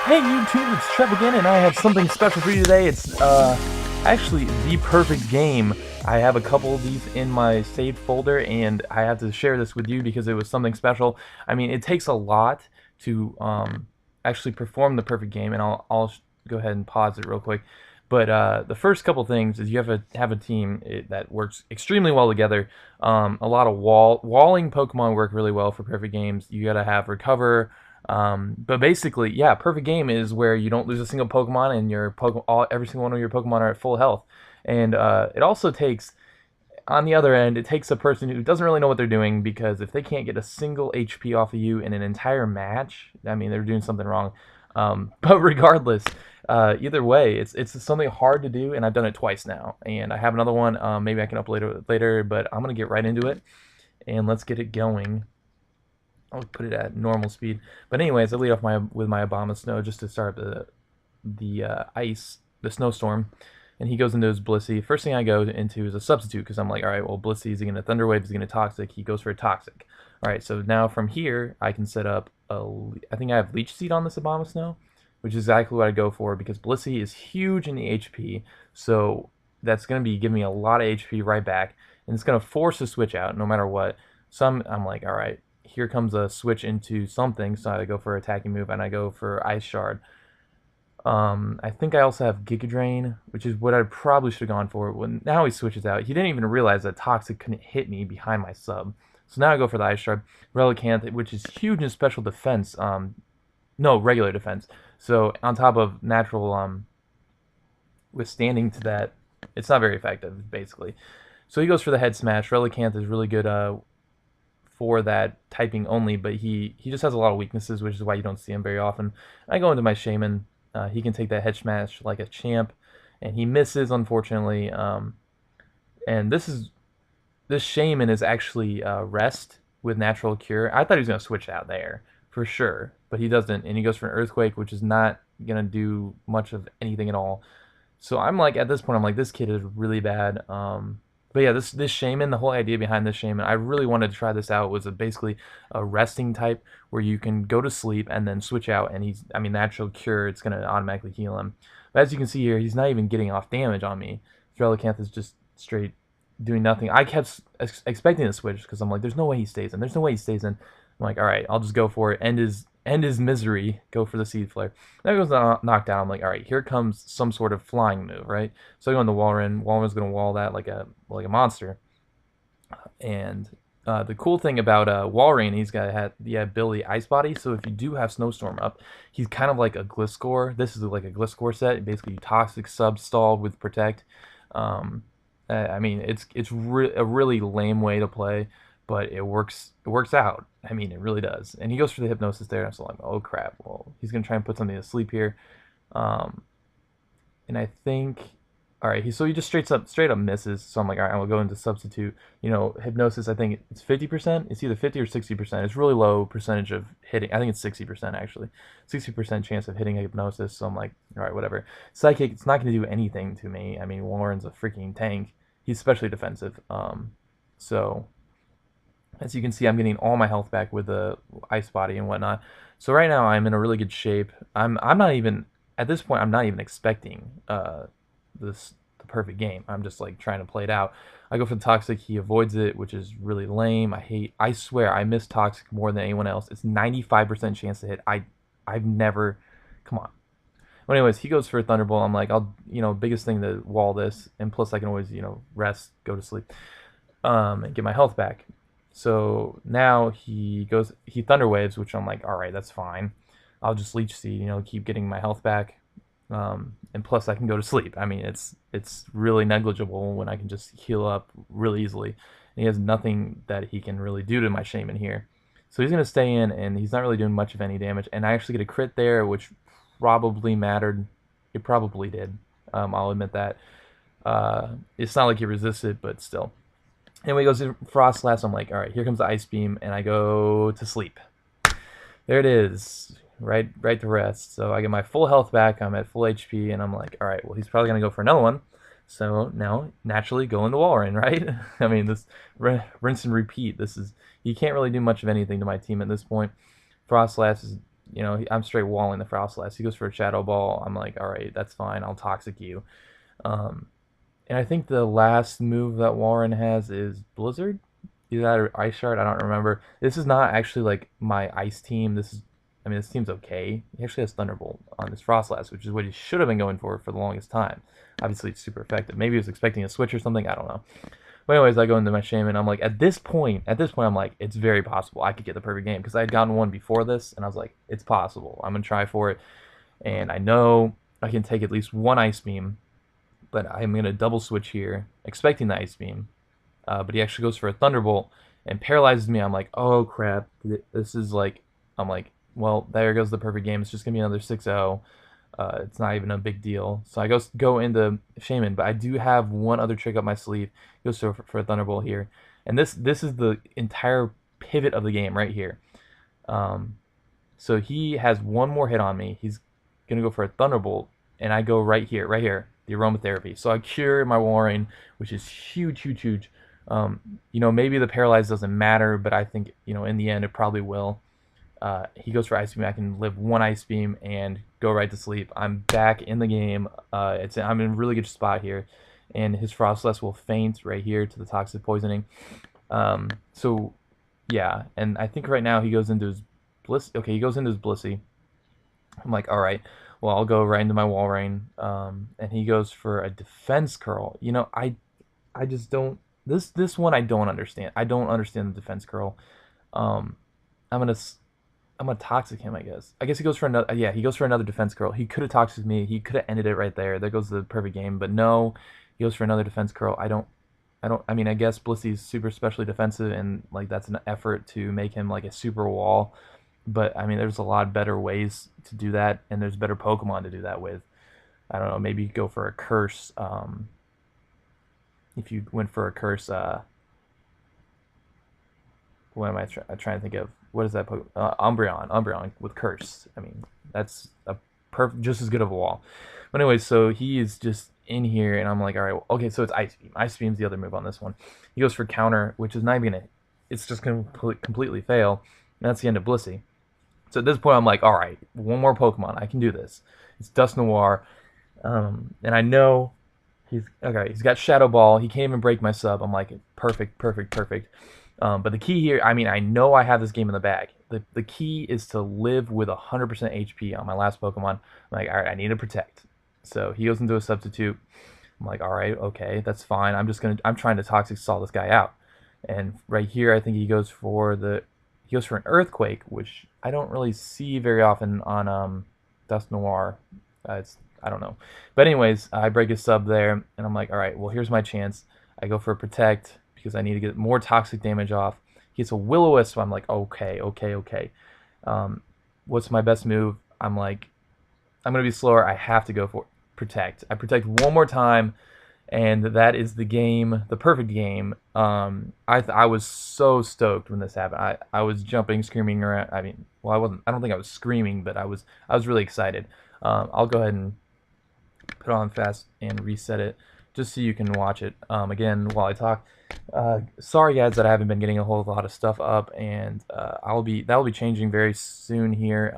Hey YouTube, it's Trev again, and I have something special for you today. It's actually the perfect game. I have a couple of these in my saved folder, and I have to share this with you because it was something special. I mean, it takes a lot to actually perform the perfect game, and I'll go ahead and pause it real quick. But the first couple things is you have a team that works extremely well together. A lot of walling Pokemon work really well for perfect games. You gotta have recover. But basically, yeah, perfect game is where you don't lose a single Pokemon and every single one of your Pokemon are at full health. And it also takes, on the other end, it takes a person who doesn't really know what they're doing, because if they can't get a single HP off of you in an entire match, I mean, they're doing something wrong. But regardless, either way, it's something hard to do, and I've done it twice now. And I have another one. Maybe I can upload it later, but I'm gonna get right into it, and let's get it going. I'll put it at normal speed. But anyways, I lead off with my Abomasnow just to start the snowstorm, and he goes into his Blissey. First thing I go into is a substitute, because I'm like, all right, well, Blissey, is he gonna Thunder Wave? Is he gonna Toxic? He goes for a Toxic. All right, so now from here I can set up I think I have Leech Seed on this Abomasnow, which is exactly what I go for, because Blissey is huge in the HP, so that's gonna be giving me a lot of HP right back, and it's gonna force a switch out no matter what. So I'm like, all right, here comes a switch into something, so I go for attacking move, and I go for Ice Shard. I think I also have Giga Drain, which is what I probably should have gone for. When now he switches out, he didn't even realize that Toxic couldn't hit me behind my sub. So now I go for the Ice Shard. Relicanth, which is huge in special defense. No, regular defense. So on top of natural withstanding to that, it's not very effective, basically. So he goes for the Head Smash. Relicanth is really good for that typing only, but he just has a lot of weaknesses, which is why you don't see him very often. I go into my Shaman. He can take that Head Smash like a champ, and he misses, unfortunately. And this Shaman is actually Rest with Natural Cure. I thought he was going to switch out there for sure, but he doesn't, and he goes for an Earthquake, which is not going to do much of anything at all. So I'm like, at this point, I'm like, this kid is really bad. But yeah, this Shaman, the whole idea behind this Shaman, I really wanted to try this out, was basically a resting type where you can go to sleep and then switch out, and Natural Cure, it's going to automatically heal him. But as you can see here, he's not even getting off damage on me. Relicanth is just straight doing nothing. I kept expecting to switch, because I'm like, there's no way he stays in. There's no way he stays in. I'm like, all right, I'll just go for it. End his misery. Go for the Seed Flare. Then it goes knockdown. I'm like, all right, here comes some sort of flying move, right? So I go into Walrein. Walrein's gonna wall that like a monster. And the cool thing about Walrein, he's got the ability Ice Body. So if you do have Snowstorm up, he's kind of like a Gliscor. This is like a Gliscor set. Basically, Toxic sub stall with Protect. I mean, it's a really lame way to play, but it works. It works out. I mean, it really does. And he goes for the Hypnosis there, and so I'm like, oh crap. Well, he's gonna try and put something to sleep here. And I think, all right, so he just straight up misses. So I'm like, all right, I will go into substitute. You know, Hypnosis, I think it's 50%. It's either 50 or 60%. It's really low percentage of hitting. I think it's 60% actually. 60% chance of hitting Hypnosis. So I'm like, all right, whatever. Psychic, it's not going to do anything to me. I mean, Warren's a freaking tank. He's especially defensive. So as you can see, I'm getting all my health back with the Ice Body and whatnot. So right now I'm in a really good shape. I'm not even, at this point, I'm not even expecting the perfect game. I'm just like trying to play it out. I go for the Toxic. He avoids it, which is really lame. I swear I miss Toxic more than anyone else. It's 95% chance to hit. I've never, come on. Well, anyways, he goes for a Thunderbolt. I'm like, biggest thing to wall this, and plus I can always, rest, go to sleep, and get my health back. So now he Thunder Waves, which I'm like, all right, that's fine. I'll just Leech Seed, keep getting my health back, and plus I can go to sleep. I mean, it's really negligible when I can just heal up really easily. And he has nothing that he can really do to my Shaman here. So he's gonna stay in, and he's not really doing much of any damage. And I actually get a crit there, which probably mattered. It probably did. I'll admit that. It's not like he resisted, but still. Anyway, he goes to Frost Blast. I'm like, all right, here comes the Ice Beam, and I go to sleep. There it is, right to rest. So I get my full health back. I'm at full HP, and I'm like, all right, well, he's probably gonna go for another one. So now, naturally, go into Walrein, right? I mean, this rinse and repeat. You can't really do much of anything to my team at this point. Frost Blast is You know, I'm straight walling the Frostlass. He goes for a Shadow Ball. I'm like, all right, that's fine. I'll Toxic you. Um, and I think the last move that Warren has is Blizzard. Either that or Ice Shard. I don't remember. This is not actually like my Ice team. This is, I mean, this team's okay. He actually has Thunderbolt on his Frostlass, which is what he should have been going for the longest time. Obviously, it's super effective. Maybe he was expecting a switch or something. I don't know. But anyways, I go into my Shaman. I'm like, at this point, I'm like, it's very possible I could get the perfect game because I had gotten one before this, and I was like, it's possible. I'm gonna try for it, and I know I can take at least one Ice Beam, but I'm gonna double switch here, expecting the Ice Beam. But he actually goes for a Thunderbolt and paralyzes me. I'm like, oh crap, this is like, I'm like, well, there goes the perfect game. It's just gonna be another 6-0. It's not even a big deal. So I go into Shaman, but I do have one other trick up my sleeve. He goes for a Thunderbolt here, and this is the entire pivot of the game right here. Um, so he has one more hit on me. He's gonna go for a Thunderbolt, and I go right here, the Aromatherapy. So I cure my Warren, which is huge, huge, huge. You know, maybe the paralyze doesn't matter, but I think, you know, in the end it probably will. He goes for Ice Beam. I can live one Ice Beam and go right to sleep. I'm back in the game. I'm in a really good spot here, and his Frostless will faint right here to the Toxic Poisoning. So yeah, and I think right now he goes into his Bliss. Okay, he goes into his Blissey. I'm like, all right, well, I'll go right into my Walrein. And he goes for a Defense Curl. You know, I just don't. This one I don't understand. I don't understand the Defense Curl. Um, I'm gonna I'm gonna toxic him, I guess. I guess he goes for another. Yeah, he goes for another defense curl. He could have toxic me. He could have ended it right there. There goes the perfect game. But no, he goes for another defense curl. I don't. I mean, I guess Blissey's super specially defensive, and like that's an effort to make him like a super wall. But I mean, there's a lot better ways to do that, and there's better Pokemon to do that with. I don't know. Maybe go for a curse. If you went for a curse, what am I trying to think of? What is that? Umbreon with Curse. I mean, that's a just as good of a wall. But anyway, so he is just in here, and I'm like, all right, well, okay, so it's Ice Beam. Ice Beam's the other move on this one. He goes for counter, which is not even gonna. It's just gonna completely fail. And that's the end of Blissey. So at this point, I'm like, all right, one more Pokemon. I can do this. It's Dust Noir, and I know he's okay. He's got Shadow Ball. He can't even break my sub. I'm like, perfect, perfect, perfect. But the key here, I mean, I know I have this game in the bag. The key is to live with 100% HP on my last Pokemon. I'm like, all right, I need to protect. So he goes into a substitute. I'm like, all right, okay, that's fine. I'm trying to Toxic Saw this guy out. And right here, I think he goes for an Earthquake, which I don't really see very often on Dust Noir. I don't know. But anyways, I break his sub there, and I'm like, all right, well, here's my chance. I go for a Protect because I need to get more toxic damage off. He gets a Will-O-Wisp, so I'm like, okay. What's my best move? I'm like, I'm going to be slower. I have to go for Protect. I Protect one more time, and that is the game, the perfect game. I was so stoked when this happened. I was jumping, screaming around. I mean, well, I don't think I was screaming, but I was really excited. I'll go ahead and put it on fast and reset it just so you can watch it again while I talk. Sorry guys that I haven't been getting a whole lot of stuff up, and that'll be changing very soon here.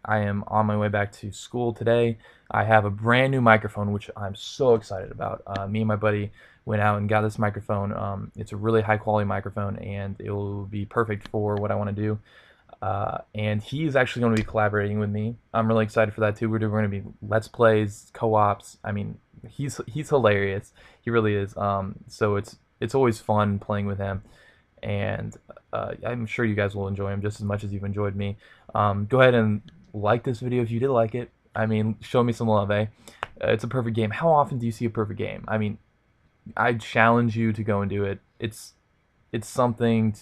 I am on my way back to school today. I have a brand new microphone, which I'm so excited about. Me and my buddy went out and got this microphone. It's a really high quality microphone, and it will be perfect for what I want to do. And he's actually going to be collaborating with me. I'm really excited for that too. We're going to be Let's Plays, co-ops. I mean, he's hilarious. He really is. So it's always fun playing with him, and I'm sure you guys will enjoy him just as much as you've enjoyed me. Go ahead and like this video if you did like it. I mean, show me some love, eh? It's a perfect game. How often do you see a perfect game? I mean, I challenge you to go and do it. It's something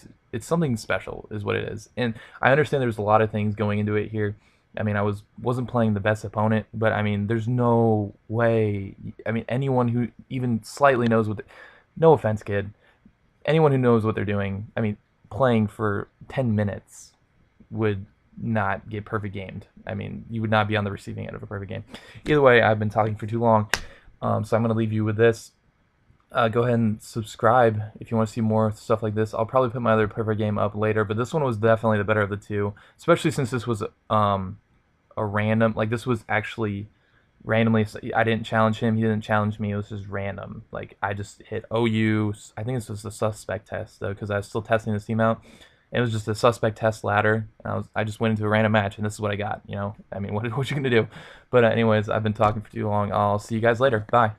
special is what it is. And I understand there's a lot of things going into it here. I mean, I wasn't playing the best opponent, but I mean, there's no way. I mean, anyone who even slightly knows no offense, kid. Anyone who knows what they're doing, I mean, playing for 10 minutes would not get perfect gamed. I mean, you would not be on the receiving end of a perfect game. Either way, I've been talking for too long, so I'm going to leave you with this. Go ahead and subscribe if you want to see more stuff like this. I'll probably put my other perfect game up later, but this one was definitely the better of the two, especially since this was a random. Like this was actually randomly. I didn't challenge him. He didn't challenge me. It was just random. Like I just hit OU. I think this was the suspect test though, because I was still testing this team out. It was just a suspect test ladder. I just went into a random match, and this is what I got. I mean, what you gonna do? But anyways, I've been talking for too long. I'll see you guys later. Bye.